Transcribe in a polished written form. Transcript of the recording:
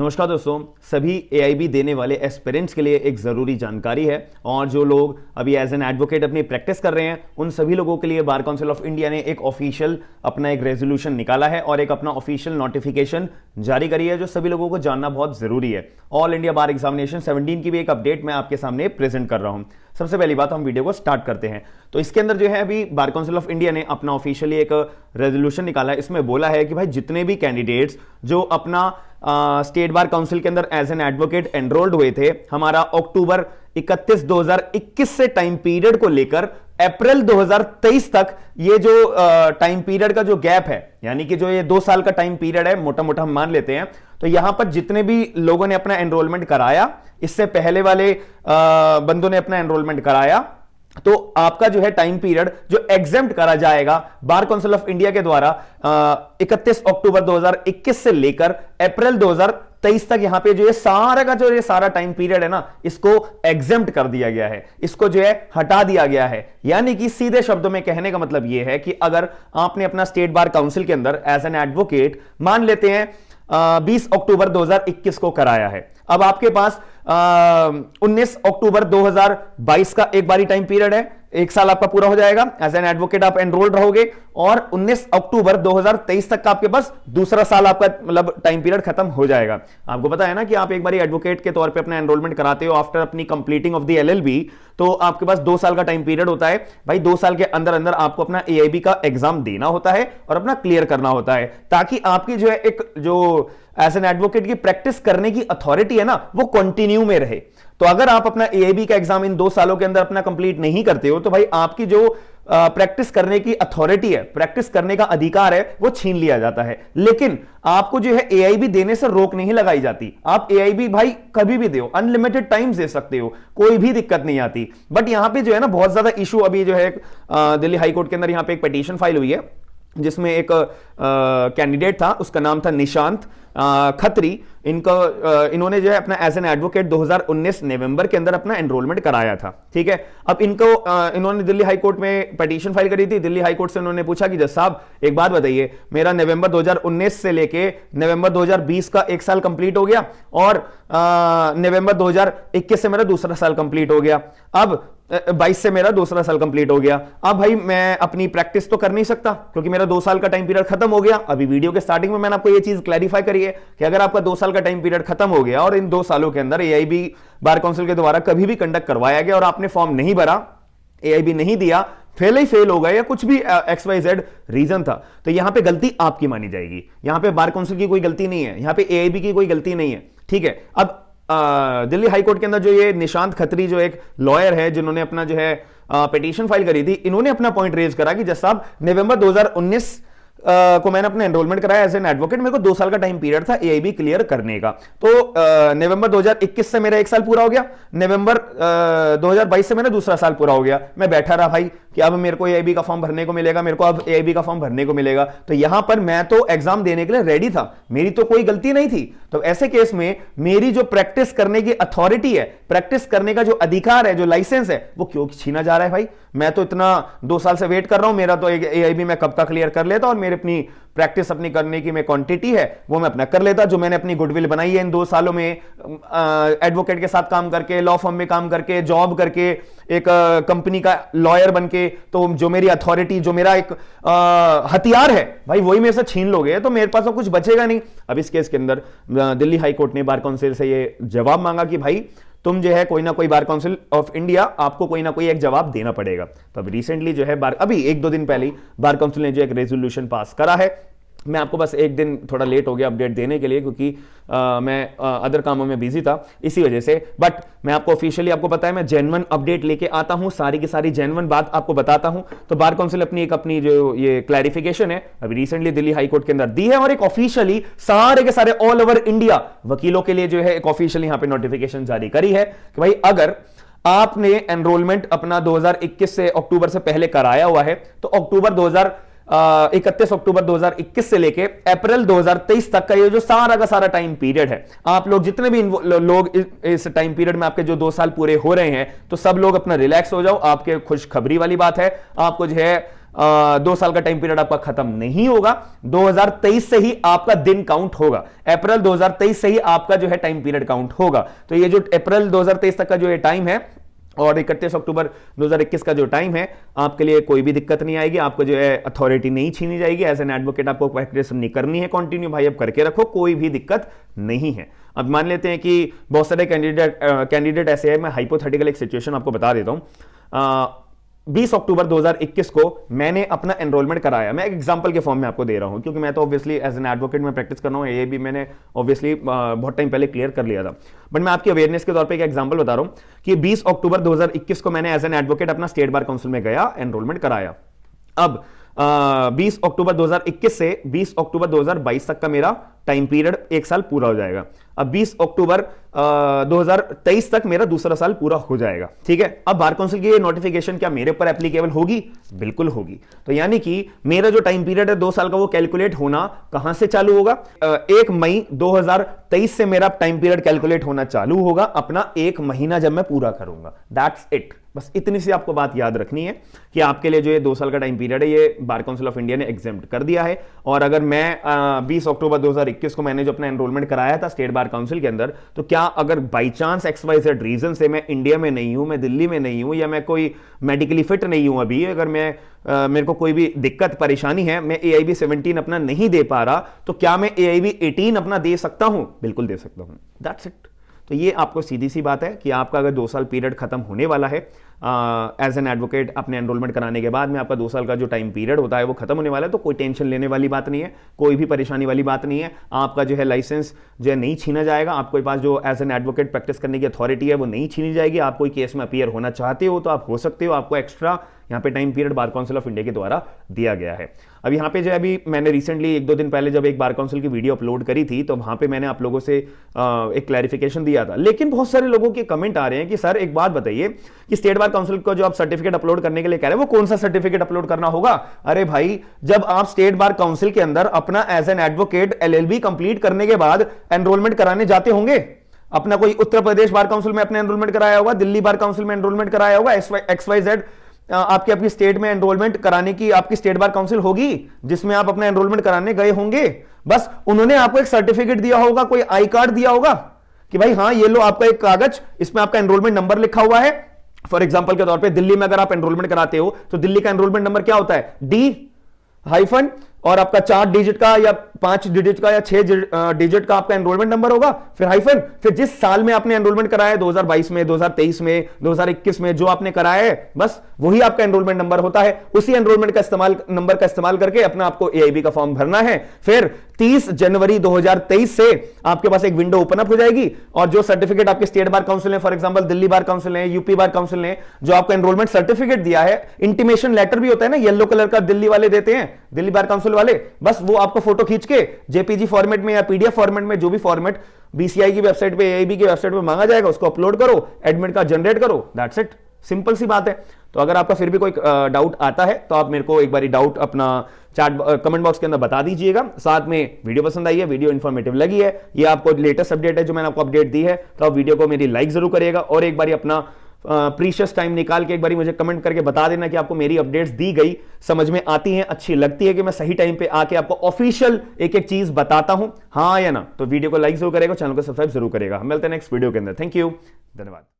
नमस्कार दोस्तों, सभी एआईबी देने वाले एस्पिरेंट्स के लिए एक ज़रूरी जानकारी है और जो लोग अभी एज एन एडवोकेट अपनी प्रैक्टिस कर रहे हैं उन सभी लोगों के लिए बार काउंसिल ऑफ इंडिया ने एक ऑफिशियल अपना एक रेजोल्यूशन निकाला है और एक अपना ऑफिशियल नोटिफिकेशन जारी करी है जो सभी लोगों को जानना बहुत ज़रूरी है। ऑल इंडिया बार एग्जामिनेशन 17 की भी एक अपडेट मैं आपके सामने प्रेजेंट कर रहा हूं। सबसे पहली बात, हम वीडियो को स्टार्ट करते हैं। तो इसके अंदर जो है अभी बार काउंसिल ऑफ इंडिया ने अपना ऑफिशियली एक रेजोल्यूशन निकाला है। इसमें बोला है कि भाई जितने भी कैंडिडेट्स जो अपना स्टेट बार काउंसिल के अंदर एज एन एडवोकेट एनरोल्ड हुए थे, हमारा अक्टूबर 31 2021 से टाइम पीरियड को लेकर अप्रैल 2023 तक ये जो टाइम पीरियड का जो गैप है, यानी कि जो ये 2 साल का टाइम पीरियड है, मोटा मोटा हम मान लेते हैं, तो यहां पर जितने भी लोगों ने अपना एनरोलमेंट कराया, इससे पहले वाले बंदों ने अपना एनरोलमेंट कराया, तो आपका जो है टाइम पीरियड जो एग्जेम्प्ट करा जाएगा बार काउंसिल ऑफ इंडिया के द्वारा 31 अक्टूबर 2021 से लेकर अप्रैल 2023 तक यहां पे जो ये सारा का जो ये सारा टाइम पीरियड है ना, इसको एग्जेम्प्ट कर दिया गया है, इसको जो है हटा दिया गया है। यानी कि सीधे शब्दों में कहने का मतलब यह है कि अगर आपने अपना स्टेट बार काउंसिल के अंदर एज एन एडवोकेट मान लेते हैं 20 अक्टूबर 2021 को कराया है, अब आपके पास 19 अक्टूबर 2022 का एक बारी टाइम पीरियड है, 1 साल आपका पूरा हो जाएगा, एज एन एडवोकेट आप एनरोल्ड रहोगे और 19 अक्टूबर 2023 तक का आपके पास दूसरा साल आपका मतलब टाइम पीरियड खत्म हो जाएगा। आपको पता है ना कि आप एक बारी एडवोकेट के तौर पे अपना एनरोलमेंट कराते हो आफ्टर अपनी कंप्लीटिंग ऑफ द एलएलबी, तो आपके पास 2 साल का टाइम पीरियड होता है। भाई 2 साल के अंदर अंदर आपको अपना एआईबी का एग्जाम देना होता है और अपना क्लियर करना होता है, ताकि आपकी जो है एक जो एज एन एडवोकेट की प्रैक्टिस करने की अथॉरिटी है ना, वो कंटिन्यू में रहे। तो अगर आप अपना एआईबी का एग्जाम इन 2 सालों के अंदर अपना कंप्लीट नहीं करते हो, तो भाई आपकी जो प्रैक्टिस करने की अथॉरिटी है, प्रैक्टिस करने का अधिकार है, वो छीन लिया जाता है। लेकिन आपको जो है एआईबी देने से रोक नहीं लगाई जाती। आप एआईबी भाई कभी भी दो, अनलिमिटेड टाइम्स दे सकते हो, कोई भी दिक्कत नहीं आती। बट यहां पे जो है ना बहुत ज्यादा इशू अभी जो है दिल्ली हाईकोर्ट के अंदर यहां पे एक पिटीशन फाइल हुई है, जिसमें एक कैंडिडेट था, उसका नाम था निशांत खत्री। इन्होंने जो है अपना एज एन एडवोकेट 2019 नवंबर के अंदर अपना एनरोलमेंट कराया था। ठीक है, अब इन्होंने दिल्ली हाईकोर्ट में पिटीशन फाइल करी थी। दिल्ली हाईकोर्ट से उन्होंने पूछा कि जज साहब एक बात बताइए, मेरा नवंबर 2019 से लेके नवंबर 2020 का 1 साल कंप्लीट हो गया और नवंबर 2021 से मेरा दूसरा साल कंप्लीट हो गया, अब 22 से मेरा दूसरा साल कंप्लीट हो गया, अब भाई मैं अपनी प्रैक्टिस तो कर नहीं सकता क्योंकि मेरा 2 साल का टाइम पीरियड खत्म हो गया। अभी वीडियो के स्टार्टिंग में मैंने आपको ये चीज क्लैरिफाई करी है कि अगर आपका 2 साल का टाइम पीरियड खत्म हो गया और इन 2 सालों के अंदर एआईबी बार काउंसिल के द्वारा कभी भी कंडक्ट करवाया गया और आपने फॉर्म नहीं भरा, एआईबी नहीं दिया, फेल ही फेल हो गया या कुछ भी XYZ रीजन था, तो यहां पे गलती आपकी मानी जाएगी। यहां पे बार काउंसिल की कोई गलती नहीं है, यहां पे एआईबी की कोई गलती नहीं है। ठीक है, अब दिल्ली हाईकोर्ट के अंदर जो ये निशांत खत्री जो एक लॉयर है जिन्होंने अपना जो है पिटीशन फाइल करी थी, इन्होंने अपना पॉइंट रेज करा कि जज साहब नवंबर 2019 को मैंने अपने एनरोलमेंट कराया एज एन एडवोकेट, मेरे को 2 साल का टाइम पीरियड था एआईबी क्लियर करने का, तो नवंबर 2021 से मेरा 1 साल पूरा हो गया, नवंबर 2022 से मेरा दूसरा साल पूरा हो गया, मैं बैठा रहा भाई कि अब मेरे को एआईबी का फॉर्म भरने को मिलेगा, मेरे को अब एआईबी का फॉर्म भरने को मिलेगा। तो यहां पर मैं तो एग्जाम देने के लिए रेडी था, मेरी तो कोई गलती नहीं थी। तो ऐसे केस में मेरी जो प्रैक्टिस करने की अथॉरिटी है, प्रैक्टिस करने का जो अधिकार है, जो लाइसेंस है, वो क्यों छीना जा रहा है? भाई मैं तो इतना 2 साल से वेट कर रहा हूं, मेरा तो एआईबी मैं कब का क्लियर कर लेता और मेरे अपनी प्रैक्टिस अपनी करने की मैं क्वांटिटी है वो मैं अपना कर लेता। जो मैंने अपनी गुडविल बनाई है इन 2 सालों में एडवोकेट के साथ काम करके, लॉ फर्म में काम करके, जॉब करके, एक कंपनी का लॉयर बनके, तो जो मेरी अथॉरिटी, जो मेरा एक हथियार है भाई, वही मेरे से छीन लोगे तो मेरे पास तो कुछ बचेगा नहीं। अब इस केस के अंदर दिल्ली हाईकोर्ट ने बार काउंसिल से ये जवाब मांगा कि भाई तुम जो है कोई ना कोई बार काउंसिल ऑफ इंडिया आपको कोई ना कोई एक जवाब देना पड़ेगा। तो अब रिसेंटली जो है अभी 1-2 दिन पहले बार काउंसिल ने जो एक रेजोल्यूशन पास करा है। मैं आपको बस एक दिन थोड़ा लेट हो गया अपडेट देने के लिए क्योंकि मैं अदर कामों में बिजी था, इसी वजह से। बट मैं आपको ऑफिशियली, आपको पता है मैं जेन्युइन अपडेट लेके आता हूं, सारी की सारी जेन्युइन बात आपको बताता हूं। तो बार काउंसिल अपनी जो ये क्लैरिफिकेशन है अभी रिसेंटली दिल्ली हाईकोर्ट के अंदर दी है और एक ऑफिशियली सारे के सारे ऑल ओवर इंडिया वकीलों के लिए जो है एक ऑफिशियली यहां पे नोटिफिकेशन जारी करी है कि भाई अगर आपने एनरोलमेंट अपना 2021 से अक्टूबर से पहले कराया हुआ है, तो 31 अक्टूबर 2021 से लेके अप्रैल 2023 तक का ये जो सारा का सारा टाइम पीरियड है, आप लोग जितने भी लोग इस टाइम पीरियड में आपके जो 2 साल पूरे हो रहे हैं, तो सब लोग अपना रिलैक्स हो जाओ। आपके खुशखबरी वाली बात है, आपको जो है 2 साल का टाइम पीरियड आपका खत्म नहीं होगा, 2023 से ही आपका दिन काउंट होगा, अप्रैल 2023 से ही आपका जो है टाइम पीरियड काउंट होगा। तो ये जो अप्रैल 2023 तक का जो ये टाइम है और 31 अक्टूबर 2021 का जो टाइम है, आपके लिए कोई भी दिक्कत नहीं आएगी, आपको जो है अथॉरिटी नहीं छीनी जाएगी। एज एन एडवोकेट आपको प्रैक्टिस नहीं करनी है कंटिन्यू, भाई अब करके रखो, कोई भी दिक्कत नहीं है। अब मान लेते हैं कि बहुत सारे कैंडिडेट ऐसे हैं, मैं हाइपोथेटिकल एक सिचुएशन आपको बता देता हूं। 20 अक्टूबर 2021 को मैंने अपना एनरोलमेंट कराया, मैं एक एग्जांपल के फॉर्म में आपको दे रहा हूं, क्योंकि मैं तो ऑब्वियसली एज एन एडवोकेट में प्रैक्टिस कर रहा हूं, ये भी मैंने ऑब्वियसली बहुत टाइम पहले क्लियर कर लिया था, बट मैं आपकी अवेयरनेस के तौर पे एक एग्जांपल बता रहा हूं कि 20 अक्टूबर 2021 को मैंने एज एन एडवोकेट अपना स्टेट बार काउंसिल में गया, एनरोलमेंट कराया। अब 20 अक्टूबर 2021 से 20 अक्टूबर 2022 तक का मेरा टाइम पीरियड 1 साल पूरा हो जाएगा। अब 20 अक्टूबर 2023 तक मेरा दूसरा साल पूरा हो जाएगा, ठीक है। अब बार काउंसिल की नोटिफिकेशन क्या मेरे ऊपर एप्लीकेबल होगी? बिल्कुल होगी। तो यानी कि मेरा जो टाइम पीरियड है 2 साल का, वो कैलकुलेट होना कहां से चालू होगा? 1 मई 2023 से मेरा टाइम पीरियड कैलकुलेट होना चालू होगा, अपना 1 महीना जब मैं पूरा करूंगा। That's it. बस इतनी सी आपको बात याद रखनी है कि आपके लिए जो ये 2 साल का टाइम पीरियड है, ये बार काउंसिल ऑफ इंडिया ने एग्जेम्प्ट कर दिया है। और अगर मैं 20 अक्टूबर 2021 को मैंने जो अपना एनरोलमेंट कराया था स्टेट बार काउंसिल के अंदर, तो क्या अगर बाई चांस XYZ रीजन से मैं इंडिया में नहीं हूं, मैं दिल्ली में नहीं हूं, या मैं कोई मेडिकली फिट नहीं हूं अभी, अगर मेरे को कोई भी दिक्कत परेशानी है, मैं AIB 17 अपना नहीं दे पा रहा, तो क्या मैं AIB 18 अपना दे सकता हूं? बिल्कुल दे सकता हूं। That's it. तो ये आपको सीधी सी बात है कि आपका अगर 2 साल पीरियड खत्म होने वाला है एज एन एडवोकेट, अपने एनरोलमेंट कराने के बाद में आपका 2 साल का जो टाइम पीरियड होता है वो खत्म होने वाला है, तो कोई टेंशन लेने वाली बात नहीं है, कोई भी परेशानी वाली बात नहीं है। आपका जो है लाइसेंस जो है नहीं छीना जाएगा, आपके पास जो एज एन एडवोकेट प्रैक्टिस करने की अथॉरिटी है वो नहीं छीनी जाएगी। आप कोई केस में अपीयर होना चाहते हो तो आप हो सकते हो, आपको एक्स्ट्रा यहाँ पे time period bar council of India के द्वारा दिया गया है। अब यहाँ पे जो अभी मैंने रिसेंटली 1-2 दिन पहले जब एक बार काउंसिल की वीडियो अपलोड करी थी, तो वहां पे मैंने आप लोगों से एक क्लैरिफिकेशन दिया था, लेकिन बहुत सारे लोगों के कमेंट आ रहे हैं कि सर एक बात बताइए कि स्टेट बार काउंसिल को जो आप सर्टिफिकेट अपलोड करने के लिए कह रहे हैं, वो कौन सा सर्टिफिकेट अपलोड करना होगा? अरे भाई, जब आप स्टेट बार काउंसिल के अंदर अपना as an advocate LLB complete करने के बाद एनरोलमेंट कराने जाते होंगे, अपना कोई उत्तर प्रदेश बार काउंसिल में अपने एनरोलमेंट कराया होगा, दिल्ली बार काउंसिल में एनरोलमेंट कराया होगा, XYZ आपकी अपनी स्टेट में एनरोलमेंट कराने की आपकी स्टेट बार काउंसिल होगी जिसमें आप अपना एनरोलमेंट कराने गए होंगे। बस उन्होंने आपको एक सर्टिफिकेट दिया होगा, कोई आई कार्ड दिया होगा कि भाई हाँ ये लो आपका एक कागज, इसमें आपका एनरोलमेंट नंबर लिखा हुआ है। फॉर एग्जांपल के तौर पे दिल्ली में अगर आप एनरोलमेंट कराते हो तो दिल्ली का एनरोलमेंट नंबर क्या होता है? D- और आपका 4 डिजिट का या 5 डिजिट का या 6 डिजिट का आपका एनरोलमेंट नंबर होगा, फिर हाइफन, फिर जिस साल में आपने एनरोलमेंट कराया है, 2022 में, 2023 में, 2021 में जो आपने कराया है, बस वही आपका एनरोलमेंट नंबर होता है। उसी एनरोलमेंट का नंबर का इस्तेमाल करके अपना आपको AIB का फॉर्म भरना है। फिर 30 जनवरी 2023 से आपके पास एक विंडो ओपन अप हो जाएगी और जो सर्टिफिकेट आपके स्टेट बार काउंसिल ने, for example Delhi bar council ने, यूपी बार काउंसिल ने जो आपको एनरोलमेंट सर्टिफिकेट दिया है, इंटीमेशन लेटर भी होता है ना, येलो कलर का दिल्ली वाले देते हैं, दिल्ली बार काउंसिल वाले, बस वो आपको फोटो खींच के JPG फॉर्मेट में या PDF फॉर्मेट में, जो भी फॉर्मेट BCI की वेबसाइट पे, AIB की वेबसाइट पे मांगा जाएगा, उसको अपलोड करो, एडमिट कार्ड जनरेट करो। That's it. सिंपल सी बात है। तो अगर आपका फिर भी कोई डाउट आता है तो आप मेरे को एक बार डाउट अपना चैट कमेंट बॉक्स के अंदर बता दीजिएगा। साथ में वीडियो पसंद आई है, वीडियो इन्फॉर्मेटिव लगी है, ये आपको लेटेस्ट अपडेट है जो मैंने आपको अपडेट दी है, तो आप वीडियो को मेरी लाइक जरूर करिएगा और एक बार अपना प्रीशियस टाइम निकाल के एक बार मुझे कमेंट करके बता देना कि आपको मेरी अपडेट्स दी गई समझ में आती हैं, अच्छी लगती है, कि मैं सही टाइम पे आके आपको ऑफिशियल एक एक चीज बताता हूं, हाँ या ना। तो वीडियो को लाइक जरूर करेगा, चैनल को सब्सक्राइब जरूर करेगा। मिलते हैं नेक्स्ट वीडियो के अंदर। थैंक यू, धन्यवाद।